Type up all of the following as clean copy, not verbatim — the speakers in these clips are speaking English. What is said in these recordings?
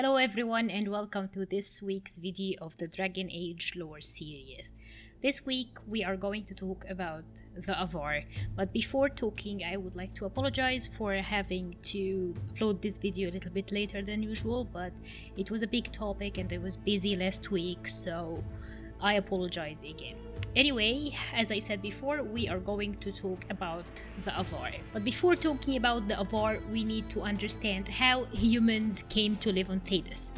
Hello everyone and welcome to this week's video of the Dragon Age lore series. This week we are going to talk about the Avvar, but before talking I would like to apologize for having to upload this video a little bit later than usual, but it was a big topic and I was busy last week, so I apologize again. Anyway, as I said before, we are going to talk about the Avvar. But before talking about the Avvar, we need to understand how humans came to live on Thedas.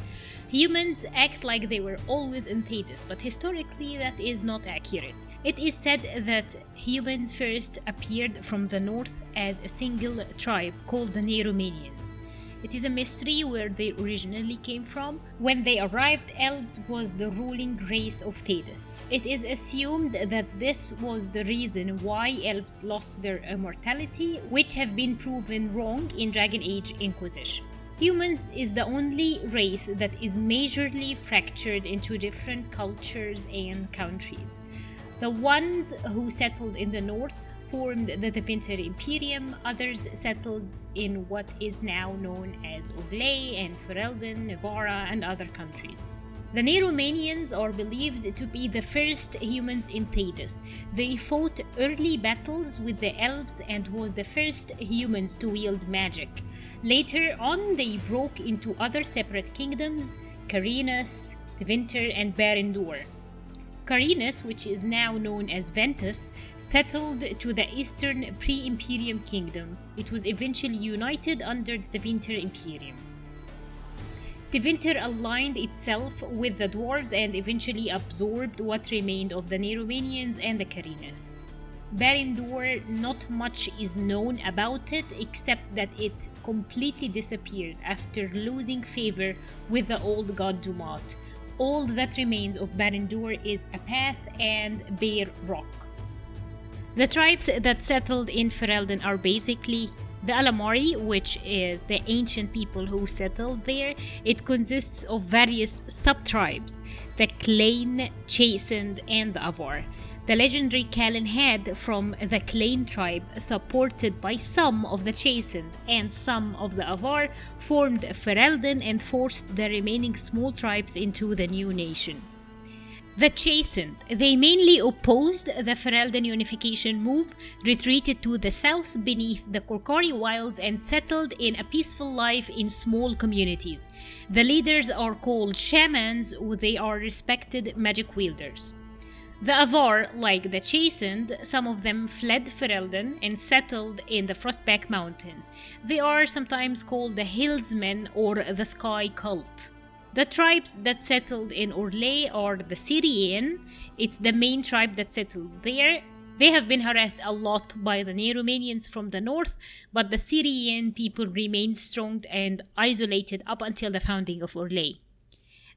Humans act like they were always on Thedas, but historically that is not accurate. It is said that humans first appeared from the north as a single tribe called the Neromanians. It is a mystery where they originally came from. When they arrived, elves was the ruling race of Thedas. It is assumed that this was the reason why elves lost their immortality, which have been proven wrong in Dragon Age Inquisition. Humans is the only race that is majorly fractured into different cultures and countries. The ones who settled in the north formed the Tevinter Imperium, others settled in what is now known as Oblay and Ferelden, Nevarra and other countries. The Neromanians are believed to be the first humans in Thedas. They fought early battles with the elves and was the first humans to wield magic. Later on they broke into other separate kingdoms, Carinus, Tevinter and Barad-dûr. Carinus, which is now known as Ventus, settled to the eastern pre-Imperium kingdom. It was eventually united under the Tevinter Imperium. Tevinter aligned itself with the dwarves and eventually absorbed what remained of the Neromanians and the Carinus. Barad-dûr, not much is known about it except that it completely disappeared after losing favor with the old god Dumat. All that remains of Barad-dûr is a path and bare rock. The tribes that settled in Ferelden are basically the Alamari, which is the ancient people who settled there. It consists of various sub-tribes, the Clane, Chastened and the Avvar. The legendary Callan head from the Clane tribe, supported by some of the Chastened and some of the Avvar, formed Ferelden and forced the remaining small tribes into the new nation. The Chastened, they mainly opposed the Ferelden unification move, retreated to the south beneath the Korkari wilds and settled in a peaceful life in small communities. The leaders are called shamans, they are respected magic wielders. The Avvar, like the Chastened, some of them fled Ferelden and settled in the Frostback Mountains. They are sometimes called the Hillsmen or the Sky Cult. The tribes that settled in Orlais are the Syrian. It's the main tribe that settled there. They have been harassed a lot by the Neromanians from the north, but the Syrian people remained strong and isolated up until the founding of Orlais.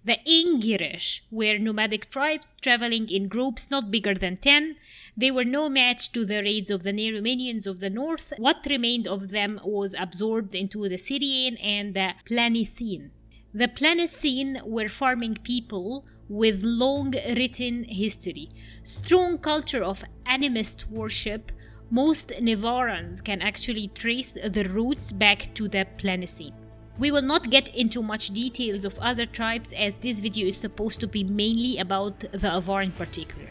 The Ingirish were nomadic tribes traveling in groups not bigger than 10. They were no match to the raids of the Neromanians of the north. What remained of them was absorbed into the Syrian and the Planissene. The Planissene were farming people with long written history, strong culture of animist worship. Most Nevarrans can actually trace the roots back to the Planissene. We will not get into much details of other tribes as this video is supposed to be mainly about the Avvar in particular.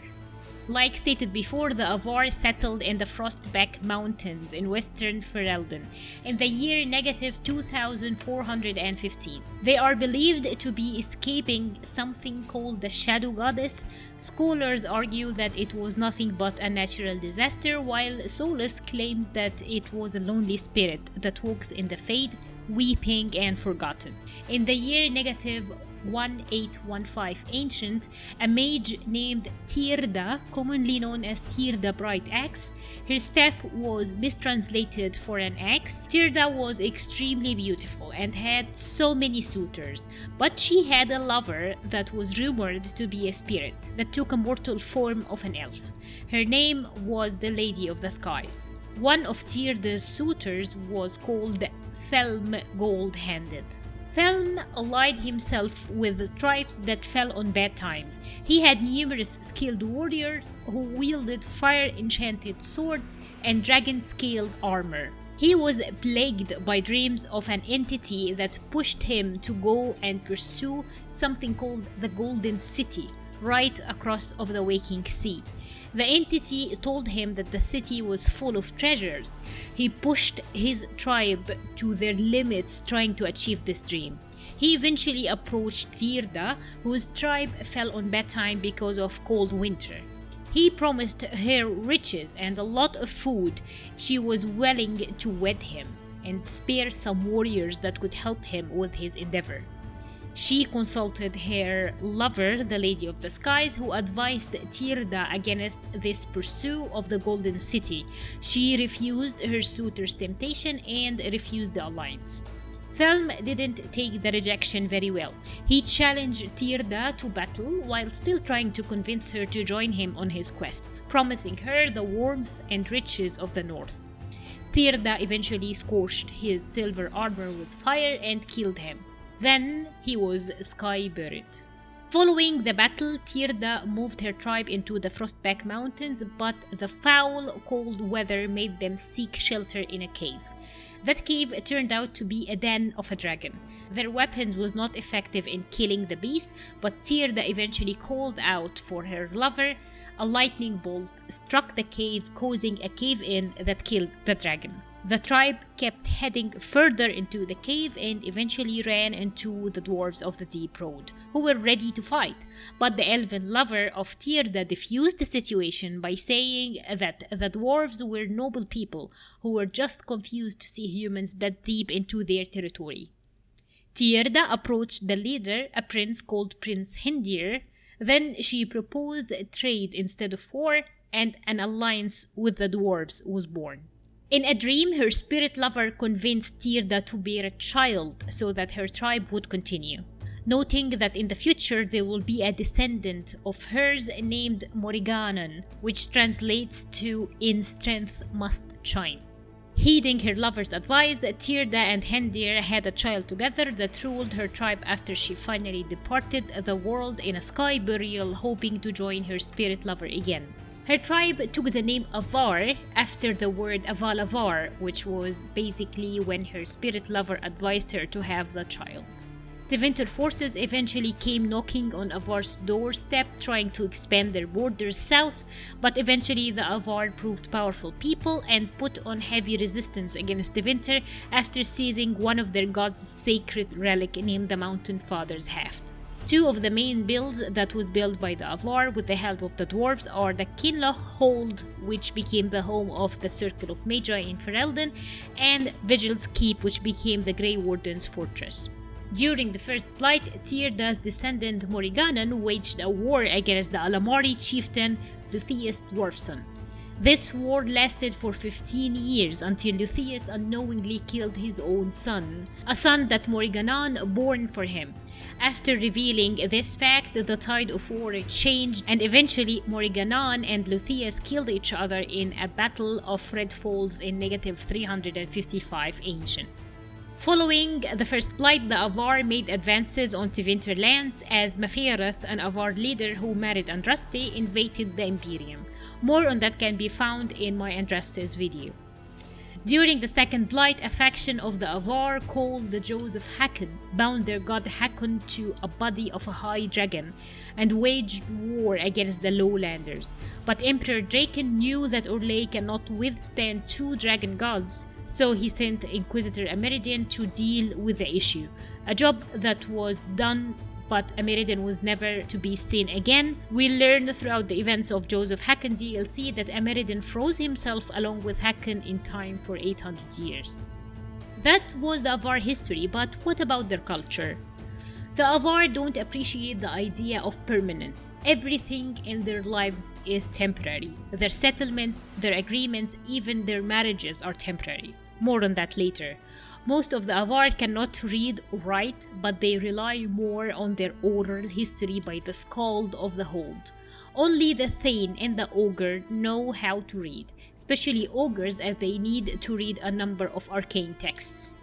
Like stated before, the Avvar settled in the Frostback Mountains in western Ferelden in the year -2415. They are believed to be escaping something called the Shadow Goddess. Scholars argue that it was nothing but a natural disaster, while Solus claims that it was a lonely spirit that walks in the fade, weeping and forgotten. In the year -1815 ancient, a mage named Tyrda, commonly known as Tyrda Bright Axe, her staff was mistranslated for an axe. Tyrda was extremely beautiful and had so many suitors, but she had a lover that was rumored to be a spirit that took a mortal form of an elf. Her name was the Lady of the Skies. One of Tyrda's suitors was called Thelm Gold-Handed. Thelm allied himself with the tribes that fell on bad times. He had numerous skilled warriors who wielded fire-enchanted swords and dragon-scaled armor. He was plagued by dreams of an entity that pushed him to go and pursue something called the Golden City, right across of the waking sea. The entity told him that the city was full of treasures. He pushed his tribe to their limits trying to achieve this dream. He eventually approached Tirda, whose tribe fell on bad time because of cold winter. He promised her riches and a lot of food if she was willing to wed him and spare some warriors that could help him with his endeavor. She consulted her lover, the Lady of the Skies, who advised Tirda against this pursuit of the Golden City. She refused her suitor's temptation and refused the alliance. Thelm didn't take the rejection very well. He challenged Tirda to battle while still trying to convince her to join him on his quest, promising her the warmth and riches of the north. Tirda eventually scorched his silver armor with fire and killed him. Then he was sky-buried. Following the battle, Tirda moved her tribe into the Frostback Mountains, but the foul, cold weather made them seek shelter in a cave. That cave turned out to be a den of a dragon. Their weapons was not effective in killing the beast, but Tirda eventually called out for her lover. A lightning bolt struck the cave, causing a cave-in that killed the dragon. The tribe kept heading further into the cave and eventually ran into the dwarves of the Deep Road, who were ready to fight. But the elven lover of Tirda diffused the situation by saying that the dwarves were noble people who were just confused to see humans that deep into their territory. Tirda approached the leader, a prince called Prince Hendir. Then she proposed trade instead of war, and an alliance with the dwarves was born. In a dream, her spirit lover convinced Tirda to bear a child so that her tribe would continue, noting that in the future there will be a descendant of hers named Morriganan, which translates to "in strength must shine." Heeding her lover's advice, Tirda and Hendir had a child together that ruled her tribe after she finally departed the world in a sky burial, hoping to join her spirit lover again. Her tribe took the name Avvar after the word Avvar, which was basically when her spirit lover advised her to have the child. The winter forces eventually came knocking on Avvar's doorstep, trying to expand their borders south, but eventually the Avvar proved powerful people and put on heavy resistance against the winter after seizing one of their gods' sacred relic named the Mountain Father's Haft. Two of the main builds that was built by the Avvar with the help of the dwarves are the Kinloch Hold, which became the home of the Circle of Magi in Ferelden, and Vigil's Keep, which became the Grey Warden's fortress. During the First Blight, Tirda's descendant Morriganan waged a war against the Alamari chieftain Luthieus Dwarfson. This war lasted for 15 years until Luthieus unknowingly killed his own son, a son that Morriganan bore for him. After revealing this fact, the tide of war changed, and eventually Morriganan and Luthieus killed each other in a battle of Red Falls in -355 Ancient. Following the First Blight, the Avvar made advances on Tevinter lands as Maferath, an Avvar leader who married Andraste, invaded the Imperium. More on that can be found in my Andraste's video. During the Second Blight, a faction of the Avvar called the Jaws of Hakon bound their god Hakon to a body of a high dragon and waged war against the Lowlanders. But Emperor Draken knew that Orlais cannot withstand two dragon gods, so he sent Inquisitor Ameridian to deal with the issue, a job that was done, but Ameridian was never to be seen again. We learn throughout the events of Joseph Hakon DLC that Ameridian froze himself along with Hakon in time for 800 years. That was the Avvar history, but what about their culture? The Avvar don't appreciate the idea of permanence. Everything in their lives is temporary. Their settlements, their agreements, even their marriages are temporary. More on that later. Most of the Avvar cannot read or write, but they rely more on their oral history by the Skald of the Hold. Only the Thane and the Ogre know how to read, especially Ogres, as they need to read a number of arcane texts.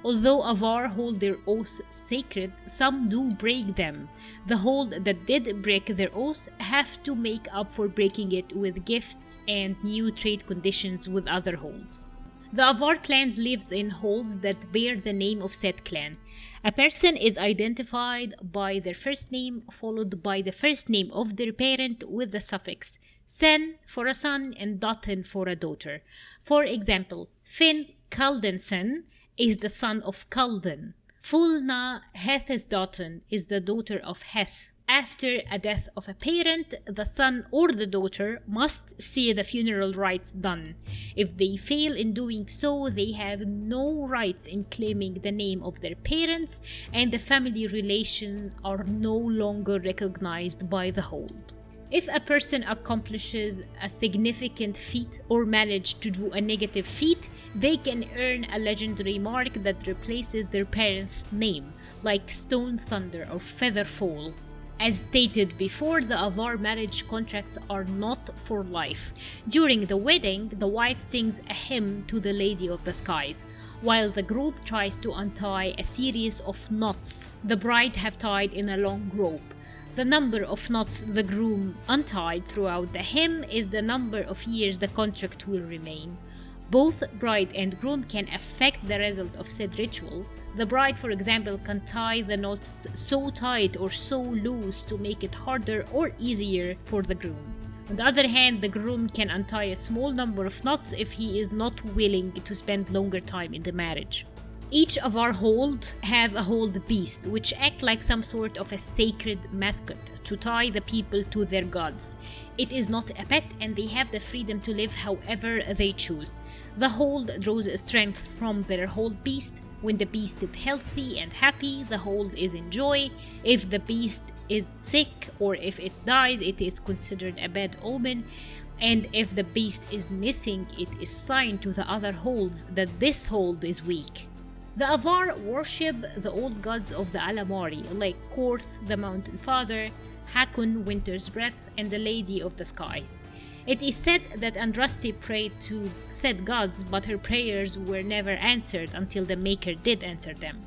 Although Avvar hold their oaths sacred, some do break them. The hold that did break their oath have to make up for breaking it with gifts and new trade conditions with other holds. The Avvar clan lives in holds that bear the name of said clan. A person is identified by their first name followed by the first name of their parent with the suffix sen for a son and dotten for a daughter. For example, Finn Kaldensen is the son of Kalden. Fulna Hethesdotten is the daughter of Heth. After a death of a parent, the son or the daughter must see the funeral rites done. If they fail in doing so, they have no rights in claiming the name of their parents, and the family relations are no longer recognized by the hold. If a person accomplishes a significant feat or manages to do a negative feat, they can earn a legendary mark that replaces their parents' name, like Stone Thunder or Feather Fall. As stated before, the Avvar marriage contracts are not for life. During the wedding, the wife sings a hymn to the Lady of the Skies, while the groom tries to untie a series of knots the bride have tied in a long rope. The number of knots the groom untied throughout the hymn is the number of years the contract will remain. Both bride and groom can affect the result of said ritual. The bride, for example, can tie the knots so tight or so loose to make it harder or easier for the groom. On the other hand, the groom can untie a small number of knots if he is not willing to spend longer time in the marriage. Each of our hold have a hold beast, which act like some sort of a sacred mascot to tie the people to their gods. It is not a pet and they have the freedom to live however they choose. The hold draws strength from their hold beast. When the beast is healthy and happy, the hold is in joy. If the beast is sick or if it dies, it is considered a bad omen. And if the beast is missing, it is sign to the other holds that this hold is weak. The Avvar worship the old gods of the Alamari, like Korth, the Mountain Father, Hakon, Winter's Breath, and the Lady of the Skies. It is said that Andraste prayed to said gods, but her prayers were never answered until the Maker did answer them.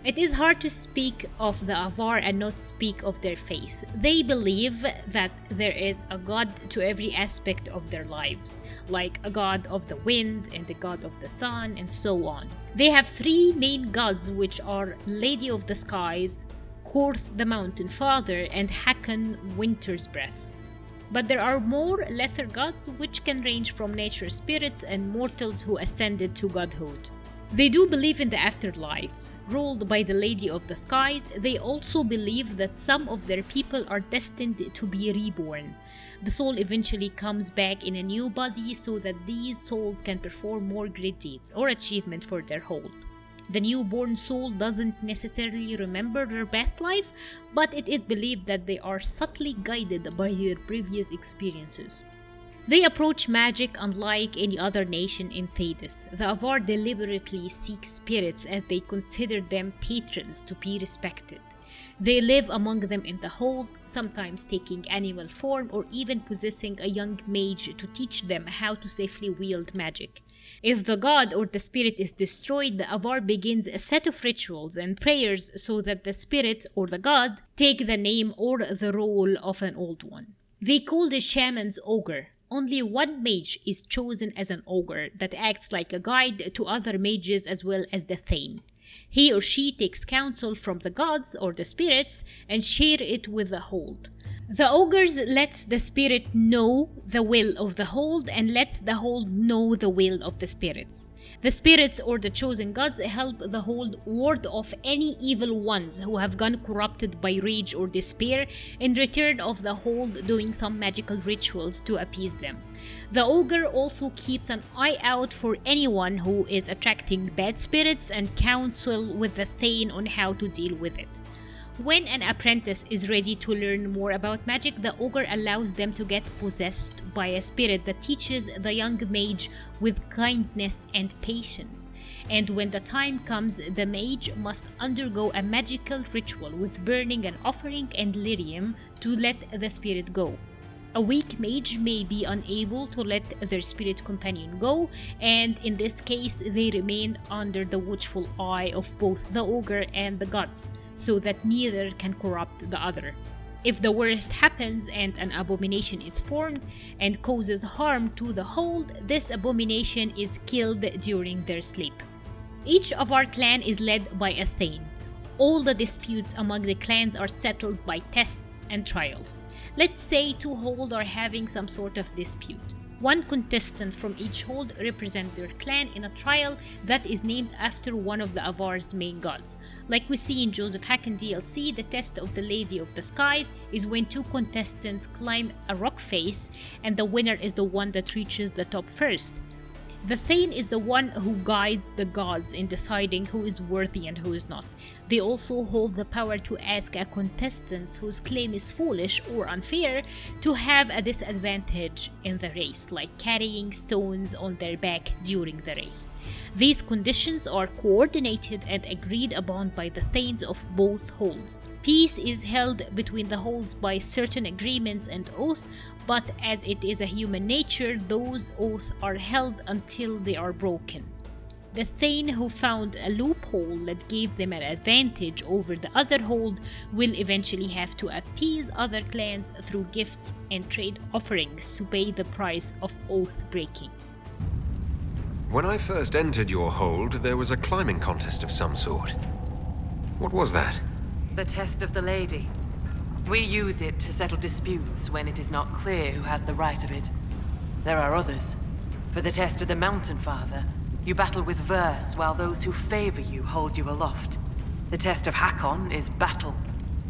It is hard to speak of the Avvar and not speak of their faith. They believe that there is a god to every aspect of their lives, like a god of the wind and the god of the sun and so on. They have three main gods, which are Lady of the Skies, Korth the Mountain Father, and Hakon Winter's Breath. But there are more lesser gods which can range from nature spirits and mortals who ascended to godhood. They do believe in the afterlife, ruled by the Lady of the Skies. They also believe that some of their people are destined to be reborn. The soul eventually comes back in a new body so that these souls can perform more great deeds or achievement for their hold. The newborn soul doesn't necessarily remember their past life, but it is believed that they are subtly guided by their previous experiences. They approach magic unlike any other nation in Thedas. The Avvar deliberately seek spirits as they consider them patrons to be respected. They live among them in the hold, sometimes taking animal form or even possessing a young mage to teach them how to safely wield magic. If the god or the spirit is destroyed, the Avvar begins a set of rituals and prayers so that the spirit or the god take the name or the role of an old one. They call the shamans ogre. Only one mage is chosen as an ogre that acts like a guide to other mages as well as the Thane. He or she takes counsel from the gods or the spirits and share it with the hold. The ogres lets the spirit know the will of the hold and lets the hold know the will of the spirits. The spirits or the chosen gods help the hold ward off any evil ones who have gone corrupted by rage or despair in return of the hold doing some magical rituals to appease them. The ogre also keeps an eye out for anyone who is attracting bad spirits and counsel with the Thane on how to deal with it. When an apprentice is ready to learn more about magic, the ogre allows them to get possessed by a spirit that teaches the young mage with kindness and patience. And when the time comes, the mage must undergo a magical ritual with burning an offering and lyrium to let the spirit go. A weak mage may be unable to let their spirit companion go, and in this case they remain under the watchful eye of both the ogre and the gods, so that neither can corrupt the other. If the worst happens and an abomination is formed and causes harm to the hold, this abomination is killed during their sleep. Each of our clan is led by a thane. All the disputes among the clans are settled by tests and trials. Let's say two hold are having some sort of dispute. One contestant from each hold represents their clan in a trial that is named after one of the Avvar's main gods. Like we see in Joseph Hacken DLC, the test of the Lady of the Skies is when two contestants climb a rock face and the winner is the one that reaches the top first. The Thane is the one who guides the gods in deciding who is worthy and who is not. They also hold the power to ask a contestant whose claim is foolish or unfair to have a disadvantage in the race, like carrying stones on their back during the race. These conditions are coordinated and agreed upon by the Thanes of both holds. Peace is held between the holds by certain agreements and oaths, but as it is a human nature, those oaths are held until they are broken. The Thane who found a loophole that gave them an advantage over the other hold will eventually have to appease other clans through gifts and trade offerings to pay the price of oath breaking. When I first entered your hold, there was a climbing contest of some sort. What was that? The test of the Lady. We use it to settle disputes when it is not clear who has the right of it. There are others. For the test of the Mountain Father, you battle with verse while those who favor you hold you aloft. The test of Hakon is battle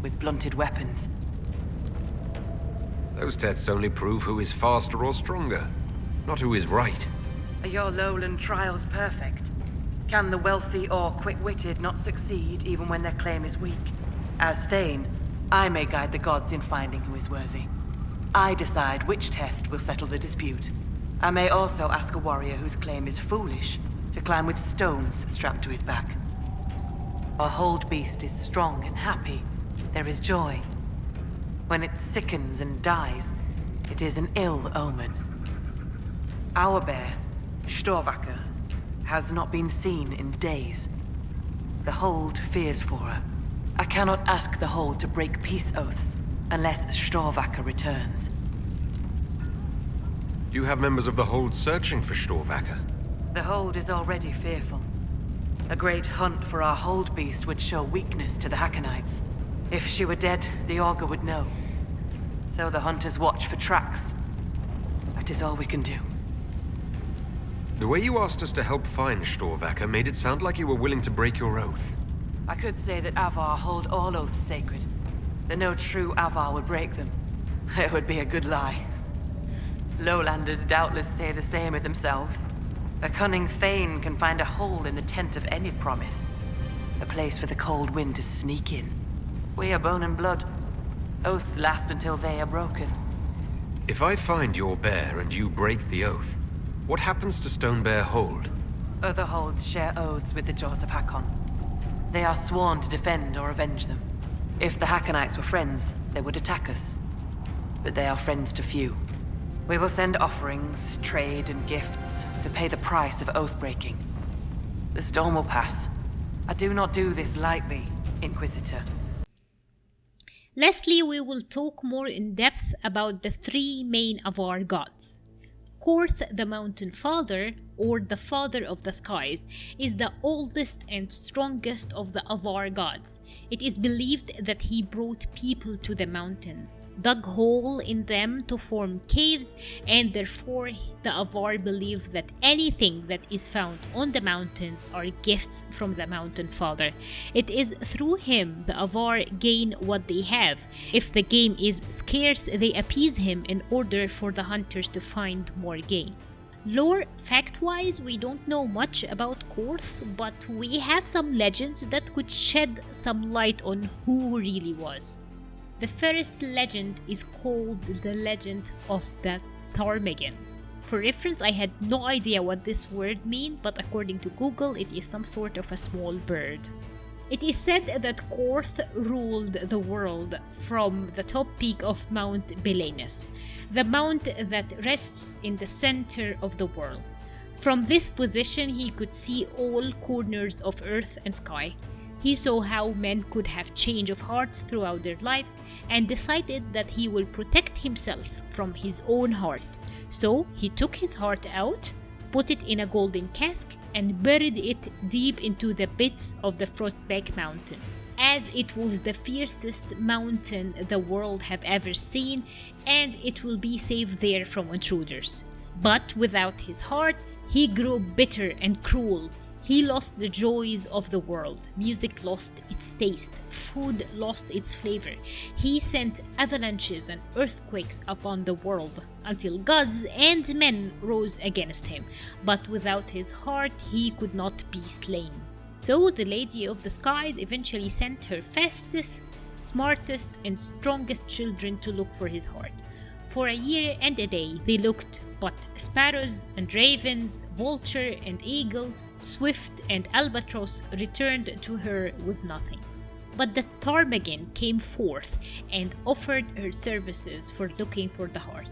with blunted weapons. Those tests only prove who is faster or stronger, not who is right. Are your lowland trials perfect? Can the wealthy or quick-witted not succeed even when their claim is weak? As Thane, I may guide the gods in finding who is worthy. I decide which test will settle the dispute. I may also ask a warrior whose claim is foolish to climb with stones strapped to his back. A hold beast is strong and happy. There is joy. When it sickens and dies, it is an ill omen. Our bear, Storvacker, has not been seen in days. The hold fears for her. I cannot ask the hold to break peace oaths unless Storvacker returns. You have members of the hold searching for Storvacker. The hold is already fearful. A great hunt for our hold beast would show weakness to the Hackonites. If she were dead, the Augur would know. So the hunters watch for tracks. That is all we can do. The way you asked us to help find Storvacker made it sound like you were willing to break your oath. I could say that Avvar hold all oaths sacred. That no true Avvar would break them. It would be a good lie. Lowlanders doubtless say the same of themselves. A cunning Thane can find a hole in the tent of any promise. A place for the cold wind to sneak in. We are bone and blood. Oaths last until they are broken. If I find your bear and you break the oath, what happens to Stonebear Hold? Other holds share oaths with the Jaws of Hakon. They are sworn to defend or avenge them. If the Hackonites were friends, they would attack us. But they are friends to few. We will send offerings, trade, and gifts to pay the price of oath-breaking. The storm will pass. I do not do this lightly, Inquisitor. Lastly, we will talk more in depth about the three main Avvar gods. Korth, the Mountain Father, or the Father of the Skies, is the oldest and strongest of the Avvar gods. It is believed that he brought people to the mountains, dug holes in them to form caves, and therefore the Avvar believe that anything that is found on the mountains are gifts from the Mountain Father. It is through him the Avvar gain what they have. If the game is scarce, they appease him in order for the hunters to find more game. Lore fact-wise, we don't know much about Korth, but we have some legends that could shed some light on who really was. The first legend is called the Legend of the Ptarmigan. For reference, I had no idea what this word means, but according to Google, it is some sort of a small bird. It is said that Korth ruled the world from the top peak of Mount Belenus, the mount that rests in the center of the world. From this position, he could see all corners of earth and sky. He saw how men could have change of hearts throughout their lives and decided that he will protect himself from his own heart. So he took his heart out, put it in a golden cask, and buried it deep into the pits of the Frostback Mountains, as it was the fiercest mountain the world have ever seen, and it will be safe there from intruders. But without his heart, he grew bitter and cruel. He lost the joys of the world. Music lost its taste. Food lost its flavor. He sent avalanches and earthquakes upon the world until gods and men rose against him. But without his heart, he could not be slain. So the Lady of the Skies eventually sent her fastest, smartest, and strongest children to look for his heart. For a year and a day they looked, but sparrows and ravens, vulture and eagle, swift and albatross returned to her with nothing. But the ptarmigan came forth and offered her services for looking for the heart.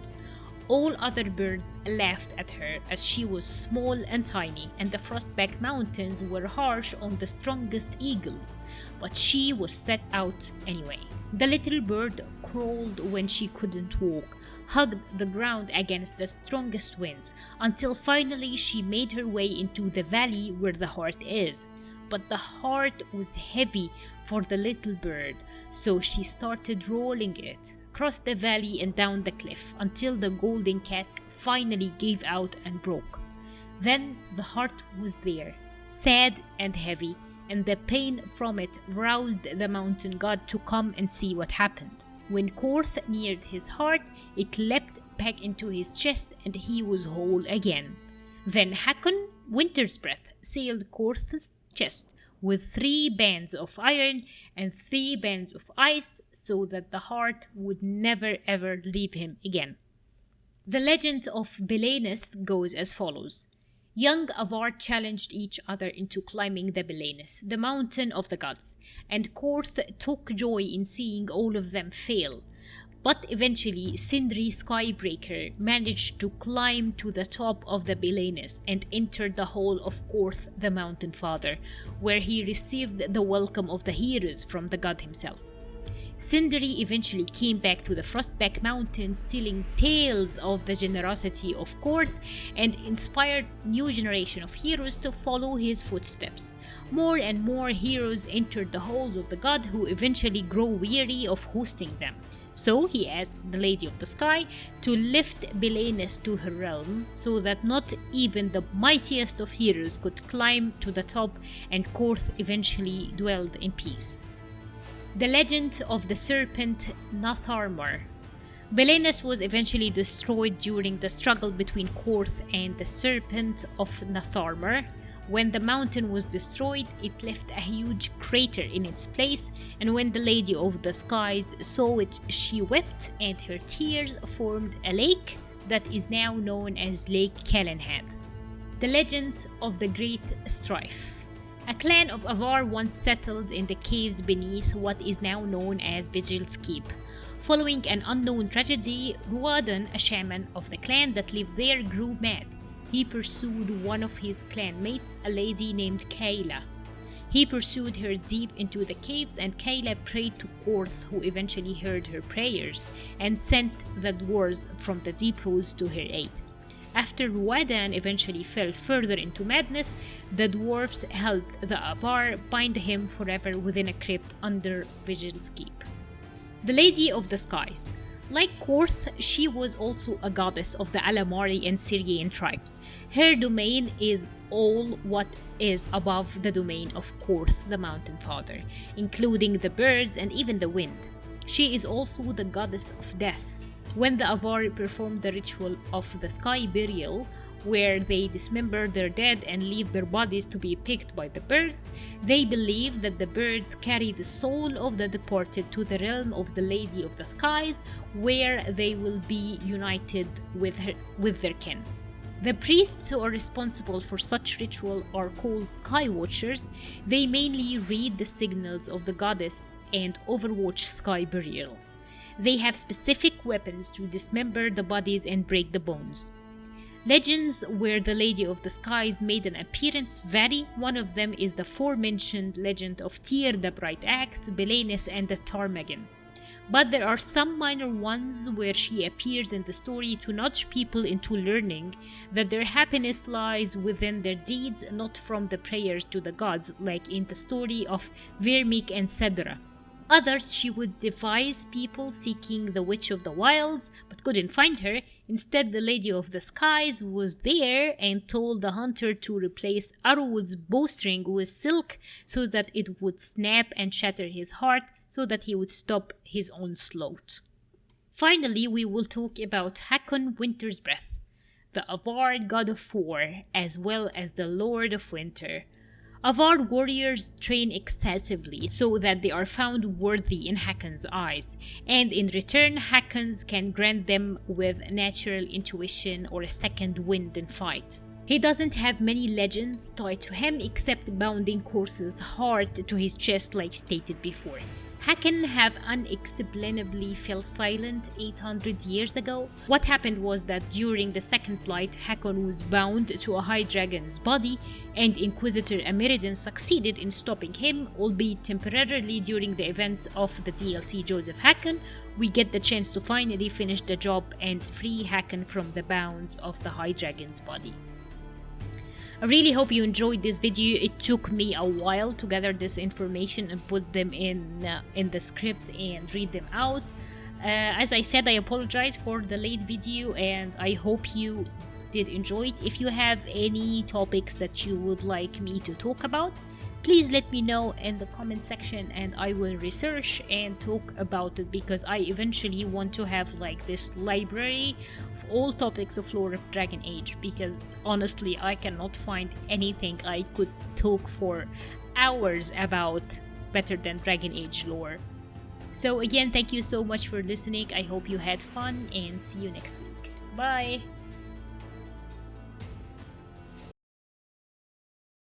All other birds laughed at her as she was small and tiny, and the Frostback Mountains were harsh on the strongest eagles, but she was set out anyway. The little bird crawled when she couldn't walk, hugged the ground against the strongest winds, until finally she made her way into the valley where the heart is. But the heart was heavy for the little bird, so she started rolling it across the valley and down the cliff until the golden cask finally gave out and broke. Then the heart was there, sad and heavy, and the pain from it roused the mountain god to come and see what happened. When Korth neared his heart, it leapt back into his chest and he was whole again. Then Hakon, Winter's Breath, sealed Korth's chest with 3 bands of iron and 3 bands of ice so that the heart would never ever leave him again. The legend of Belenus goes as follows. Young Avvar challenged each other into climbing the Belenus, the mountain of the gods, and Korth took joy in seeing all of them fail. But eventually Sindri Skybreaker managed to climb to the top of the Belenus and entered the hall of Korth the Mountain Father, where he received the welcome of the heroes from the god himself. Sindri eventually came back to the Frostback Mountains telling tales of the generosity of Korth and inspired new generation of heroes to follow his footsteps. More and more heroes entered the halls of the god, who eventually grew weary of hosting them. So he asked the Lady of the Sky to lift Belenus to her realm so that not even the mightiest of heroes could climb to the top, and Korth eventually dwelled in peace. The legend of the serpent Natharmar. Belenus was eventually destroyed during the struggle between Korth and the serpent of Natharmar. When the mountain was destroyed, it left a huge crater in its place, and when the Lady of the Skies saw it, she wept, and her tears formed a lake that is now known as Lake Calenhad. The legend of the Great Strife. A clan of Avvar once settled in the caves beneath what is now known as Vigil's Keep. Following an unknown tragedy, Ruadan, a shaman of the clan that lived there, grew mad. He pursued one of his clanmates, a lady named Kayla. He pursued her deep into the caves, and Kayla prayed to Korth, who eventually heard her prayers and sent the dwarves from the deep holes to her aid. After Ruadan eventually fell further into madness, the dwarves helped the Avvar bind him forever within a crypt under Vigil's Keep. The Lady of the Skies. Like Korth, she was also a goddess of the Alamari and Syrian tribes. Her domain is all what is above the domain of Korth, the Mountain Father, including the birds and even the wind. She is also the goddess of death. When the Avvar performed the ritual of the sky burial, where they dismember their dead and leave their bodies to be picked by the birds, they believe that the birds carry the soul of the departed to the realm of the Lady of the Skies, where they will be united with their kin. The priests who are responsible for such ritual are called Sky Watchers. They mainly read the signals of the goddess and overwatch sky burials. They have specific weapons to dismember the bodies and break the bones. Legends where the Lady of the Skies made an appearance vary. One of them is the aforementioned legend of Tyr, the Bright Axe, Belenus, and the Ptarmigan. But there are some minor ones where she appears in the story to nudge people into learning that their happiness lies within their deeds, not from the prayers to the gods, like in the story of Vermeek and Cedra. Others, she would devise people seeking the Witch of the Wilds but couldn't find her. Instead, the Lady of the Skies was there and told the hunter to replace Arwood's bowstring with silk so that it would snap and shatter his heart, so that he would stop his onslaught. Finally, we will talk about Hakon Winter's Breath, the Avvar god of war, as well as the Lord of Winter. Avvar warriors train excessively so that they are found worthy in Hakon's eyes, and in return Hakon's can grant them with natural intuition or a second wind in fight. He doesn't have many legends tied to him except bounding Korth's heart to his chest like stated before. Hakon have unexplainably fell silent 800 years ago. What happened was that during the second flight, Hakon was bound to a high dragon's body, and Inquisitor Ameridan succeeded in stopping him, albeit temporarily. During the events of the DLC Joseph Hakon, we get the chance to finally finish the job and free Hakon from the bounds of the high dragon's body. I really hope you enjoyed this video. It took me a while to gather this information and put them in the script and read them out. As I said, I apologize for the late video, and I hope you did enjoy it. If you have any topics that you would like me to talk about, please let me know in the comment section and I will research and talk about it, because I eventually want to have like this library of all topics of lore of Dragon Age, because honestly I cannot find anything I could talk for hours about better than Dragon Age lore. So again, thank you so much for listening. I hope you had fun and see you next week. Bye!